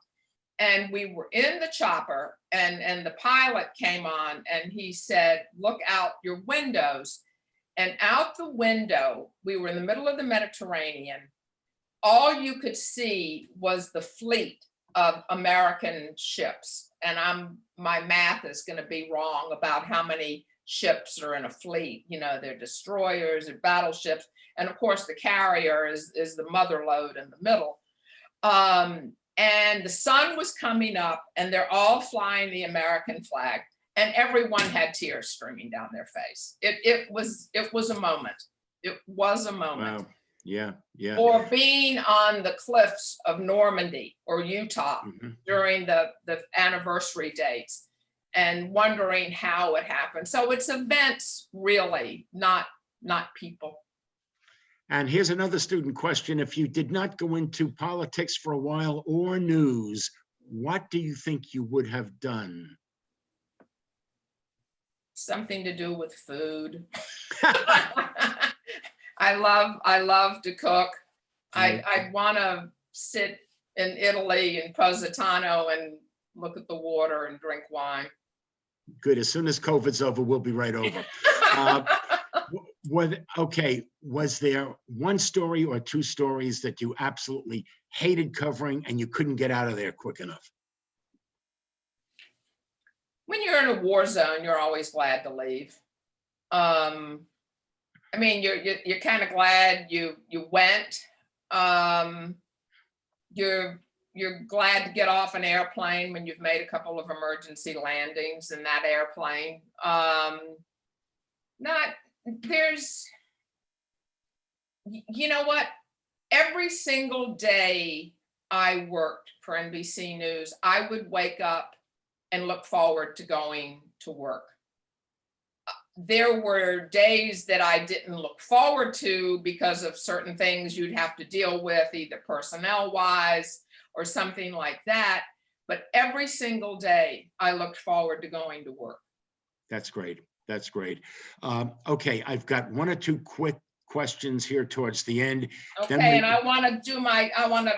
And we were in the chopper, and the pilot came on and he said, "Look out your windows." And out the window, we were in the middle of the Mediterranean. All you could see was the fleet of American ships. And my math is going to be wrong about how many ships are in a fleet. You know, they're destroyers, they're battleships. And of course, the carrier is the mother lode in the middle. And the sun was coming up, and they're all flying the American flag, and everyone had tears streaming down their face. It was a moment. It was a moment. Wow. Yeah, yeah. Or being on the cliffs of Normandy or Utah during the anniversary dates and wondering how it happened. So it's events, really, not people. And here's another student question. If you did not go into politics for a while or news, what do you think you would have done? Something to do with food. I love to cook. I'd want to sit in Italy in Positano and look at the water and drink wine. Good. As soon as COVID's over, we'll be right over. Okay, was there one story or two stories that you absolutely hated covering and you couldn't get out of there quick enough? When you're in a war zone, you're always glad to leave. I mean, you're kind of glad you went. You're glad to get off an airplane when you've made a couple of emergency landings in that airplane. You know what? Every single day I worked for NBC News, I would wake up and look forward to going to work. There were days that I didn't look forward to because of certain things you'd have to deal with, either personnel-wise or something like that. But every single day, I looked forward to going to work. That's great. That's great. Okay, I've got one or two quick questions here towards the end. Okay, and I want to do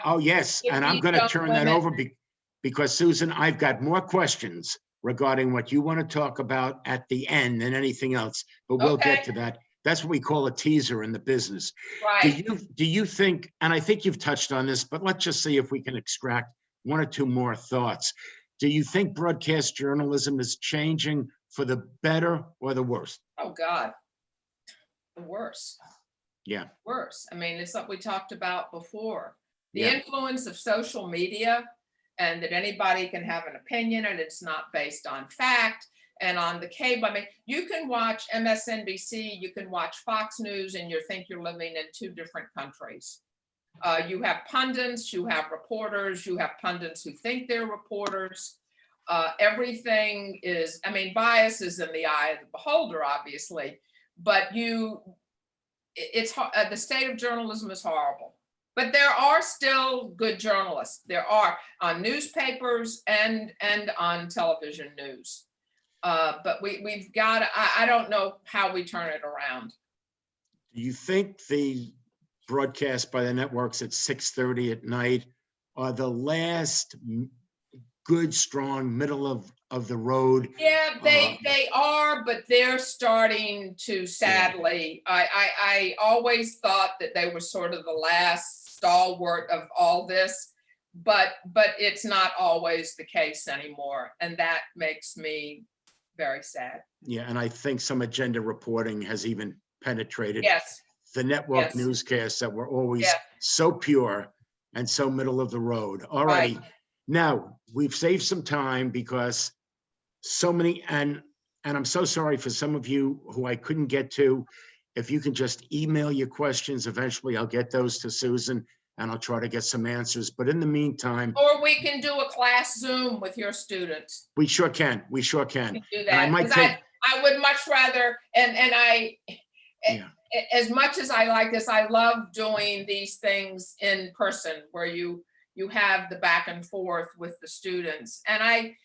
Oh, yes, and I'm going to turn that over because, Susan, I've got more questions regarding what you want to talk about at the end than anything else, but we'll get to that. That's what we call a teaser in the business. Right. Do you think, and I think you've touched on this, but let's just see if we can extract one or two more thoughts. Do you think broadcast journalism is changing for the better or the worse? Oh, God. The worse. Yeah. Worse. I mean, it's what we talked about before. The Yeah. influence of social media, and that anybody can have an opinion and it's not based on fact. And on the cable, I mean, you can watch MSNBC, you can watch Fox News, and you think you're living in two different countries. You have pundits, you have reporters, you have pundits who think they're reporters. Everything is, I mean, bias is in the eye of the beholder, obviously, but it's the state of journalism is horrible. But there are still good journalists. There are on newspapers and on television news. But we've got, I don't know how we turn it around. Do you think the broadcast by the networks at 6:30 at night are the last good, strong, middle of the road? Yeah, they are, but they're starting to, sadly, I always thought that they were sort of the last stalwart of all this, but it's not always the case anymore. And that makes me very sad. Yeah, and I think some agenda reporting has even penetrated Yes. the network Yes. newscasts that were always Yeah. so pure and so middle of the road. All righty. Right. Now, we've saved some time because so many, and I'm so sorry for some of you who I couldn't get to. If you can just email your questions, eventually I'll get those to Susan and I'll try to get some answers. But in the meantime, Or we can do a class Zoom with your students. we sure can. We sure can. We can do And I that. might 'Cause take, I would much rather, and I, yeah, as much as I like this, I love doing these things in person where you have the back and forth with the students. And I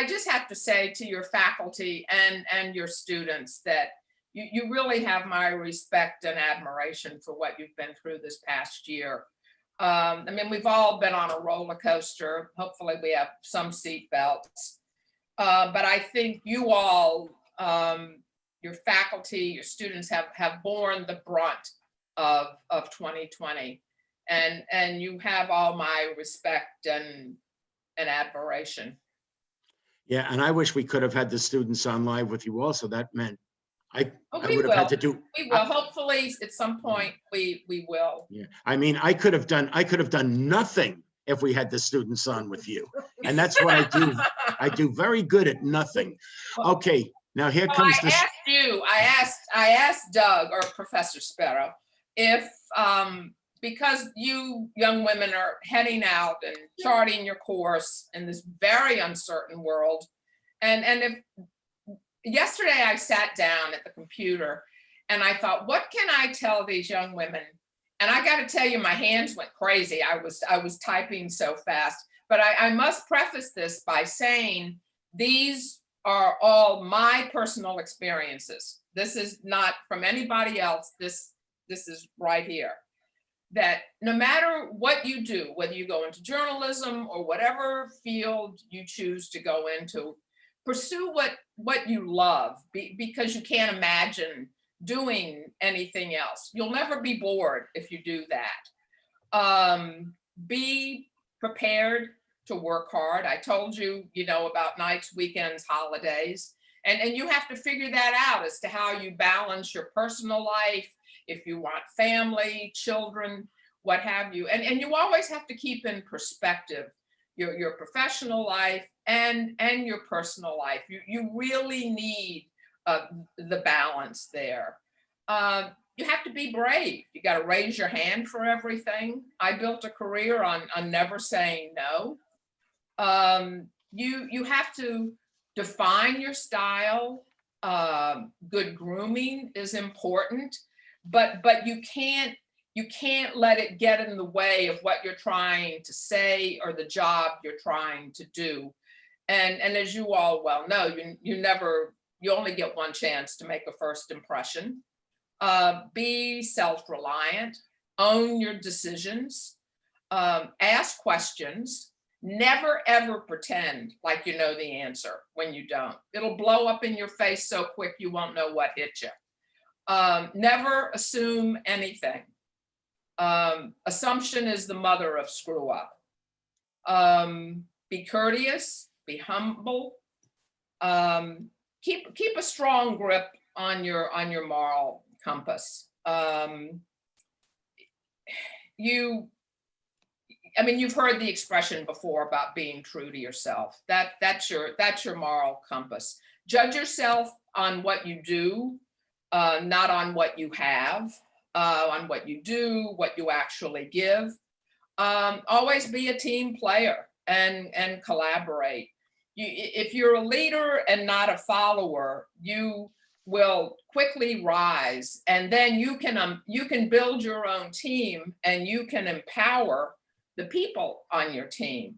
just have to say to your faculty and your students that you really have my respect and admiration for what you've been through this past year. I mean, we've all been on a roller coaster. Hopefully we have some seat belts. But I think you all, your faculty, your students have borne the brunt of 2020. And you have all my respect and admiration. yeah. And I wish we could have had the students on live with you also. That meant I We would have had to do. We will. Hopefully, at some point, we will. Yeah, I mean, I could have done nothing if we had the students on with you. And that's what I do. I do very good at nothing. Okay, now here comes this. I asked Doug or Professor Spero if, because you young women are heading out and charting your course in this very uncertain world, and if yesterday I sat down at the computer and I thought, what can I tell these young women? And I got to tell you, my hands went crazy. I was typing so fast. But I must preface this by saying these are all my personal experiences. This is not from anybody else. This is right here. That no matter what you do, whether you go into journalism or whatever field you choose to go into, pursue what you love, because you can't imagine doing anything else. You'll never be bored if you do that. Be prepared to work hard. I told you, about nights, weekends, holidays, and you have to figure that out as to how you balance your personal life, if you want family, children, what have you. And you always have to keep in perspective your professional life and your personal life. You really need the balance there. You have to be brave. You got to raise your hand for everything. I built a career on never saying no. You have to define your style. Good grooming is important, but you can't let it get in the way of what you're trying to say or the job you're trying to do. And as you all well know, you only get one chance to make a first impression. Be self-reliant, own your decisions, ask questions, never ever pretend like you know the answer when you don't. It'll blow up in your face so quick you won't know what hit you. Never assume anything. Assumption is the mother of screw up. Be courteous, be humble. Keep a strong grip on your moral compass. You've heard the expression before about being true to yourself. That's your moral compass. Judge yourself on what you do, not on what you have, on what you do, what you actually give. Always be a team player and collaborate. If you're a leader and not a follower, you will quickly rise, and then you can build your own team and you can empower the people on your team.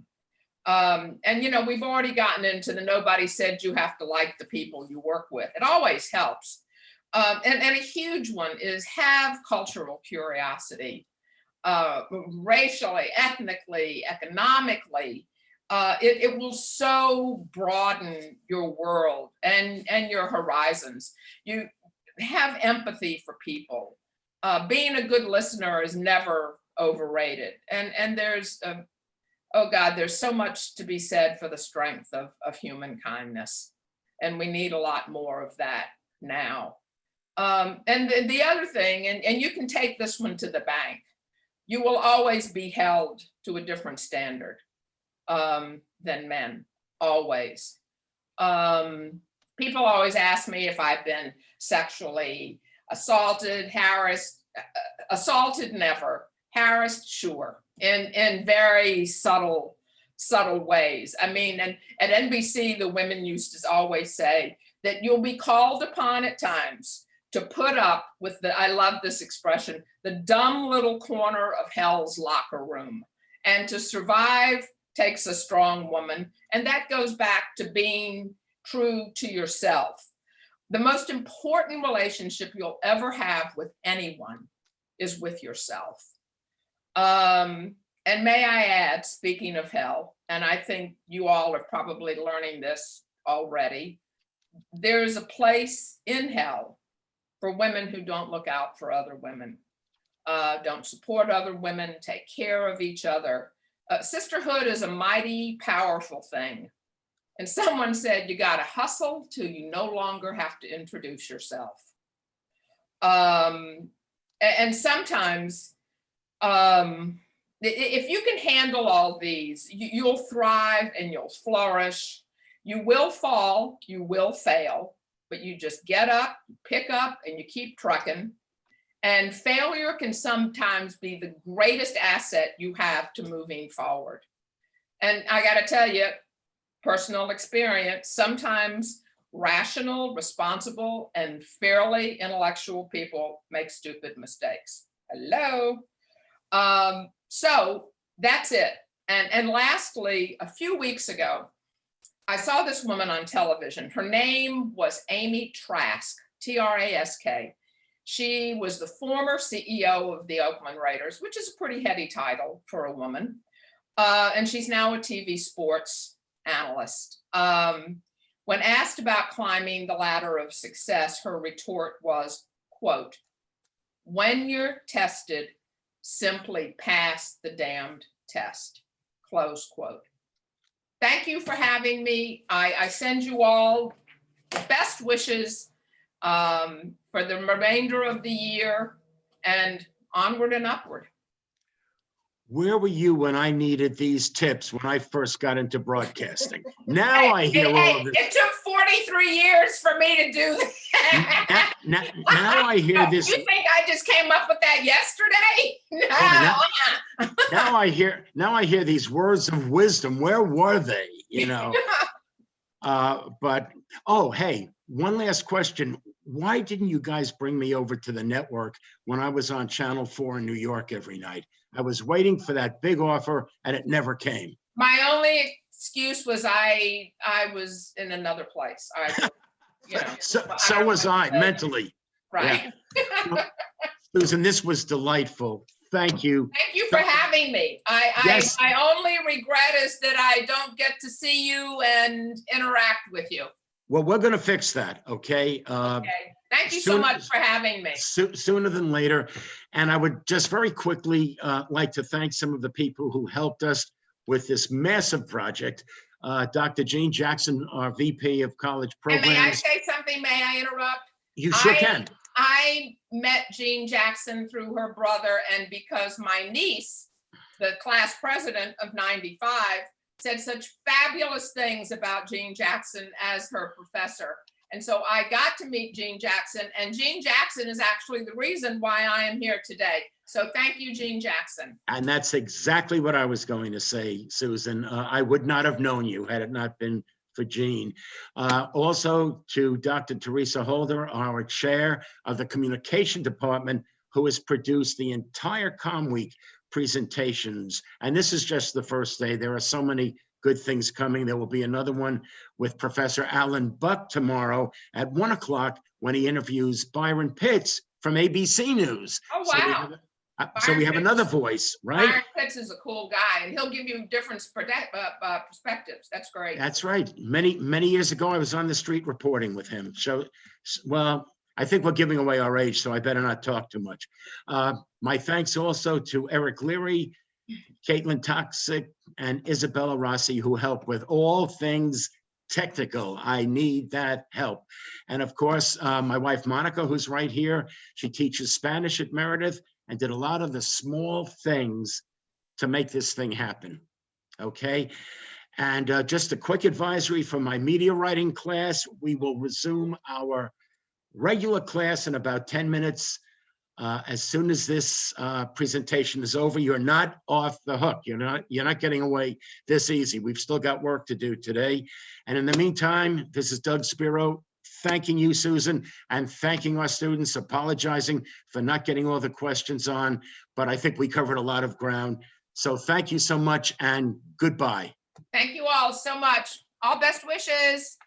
We've already gotten into the nobody said you have to like the people you work with. It always helps. And a huge one is have cultural curiosity, racially, ethnically, economically. It will so broaden your world and your horizons. You have empathy for people. Being a good listener is never overrated. And there's, there's so much to be said for the strength of human kindness. And we need a lot more of that now. And the other thing, and you can take this one to the bank, you will always be held to a different standard than men, always. People always ask me if I've been sexually assaulted, harassed. Assaulted, never. Harassed, sure, in very subtle ways. I mean, and at NBC, the women used to always say that you'll be called upon at times to put up with I love this expression, the dumb little corner of hell's locker room. And to survive takes a strong woman. And that goes back to being true to yourself. The most important relationship you'll ever have with anyone is with yourself. And may I add, speaking of hell, and I think you all are probably learning this already, there's a place in hell for women who don't look out for other women, don't support other women, take care of each other. Sisterhood is a mighty powerful thing. And someone said, you got to hustle till you no longer have to introduce yourself. And sometimes, if you can handle all these, you'll thrive and you'll flourish. You will fall, you will fail, but you just get up, pick up, and you keep trucking. And failure can sometimes be the greatest asset you have to moving forward. And I got to tell you, personal experience, sometimes rational, responsible, and fairly intellectual people make stupid mistakes. Hello. So that's it. And lastly, a few weeks ago, I saw this woman on television. Her name was Amy Trask, Trask. She was the former CEO of the Oakland Raiders, which is a pretty heady title for a woman. And she's now a TV sports analyst. When asked about climbing the ladder of success, her retort was, quote, "When you're tested, simply pass the damned test," close quote. Thank you for having me. I send you all the best wishes for the remainder of the year and onward and upward. Where were you when I needed these tips when I first got into broadcasting? Now I hear all of this. It took 43 years for me to do that. Now I hear this. You think I just came up with that yesterday? No. Now I hear these words of wisdom. Where were they? But hey, one last question. Why didn't you guys bring me over to the network when I was on Channel 4 in New York every night? I was waiting for that big offer and it never came. My only excuse was I was in another place. So was I mentally. Right. Yeah. Susan, this was delightful. Thank you. Thank you for having me. Yes. I only regret is that I don't get to see you and interact with you. Well, we're going to fix that. Okay. Okay. Thank you so much for having me. Sooner than later. And I would just very quickly like to thank some of the people who helped us with this massive project. Dr. Jean Jackson, our VP of College Programs. And may I say something? May I interrupt? You sure can. I met Jean Jackson through her brother, and because my niece, the class president of 95, said such fabulous things about Jean Jackson as her professor. And so I got to meet Jean Jackson, and Jean Jackson is actually the reason why I am here today. So thank you, Jean Jackson. And that's exactly what I was going to say, Susan. I would not have known you had it not been for Jean. Also to Dr. Teresa Holder, our chair of the communication department, who has produced the entire Com Week presentations. And this is just the first day. There are so many good things coming. There will be another one with Professor Alan Buck tomorrow at 1 o'clock when he interviews Byron Pitts from ABC News. Oh, wow. So we have another voice, right? Byron Pitts is a cool guy, and he'll give you different perspectives. That's great. That's right. Many years ago, I was on the street reporting with him. So, well, I think we're giving away our age, so I better not talk too much. My thanks also to Eric Leary, Caitlin Toxic, and Isabella Rossi, who helped with all things technical. I need that help. And of course, my wife, Monica, who's right here, she teaches Spanish at Meredith and did a lot of the small things to make this thing happen. Okay. And just a quick advisory from my media writing class. We will resume our regular class in about 10 minutes. As soon as this presentation is over, you're not off the hook. You're not getting away this easy. We've still got work to do today. And in the meantime, this is Doug Spero, thanking you, Susan, and thanking our students, apologizing for not getting all the questions on, but I think we covered a lot of ground. So thank you so much and goodbye. Thank you all so much. All best wishes.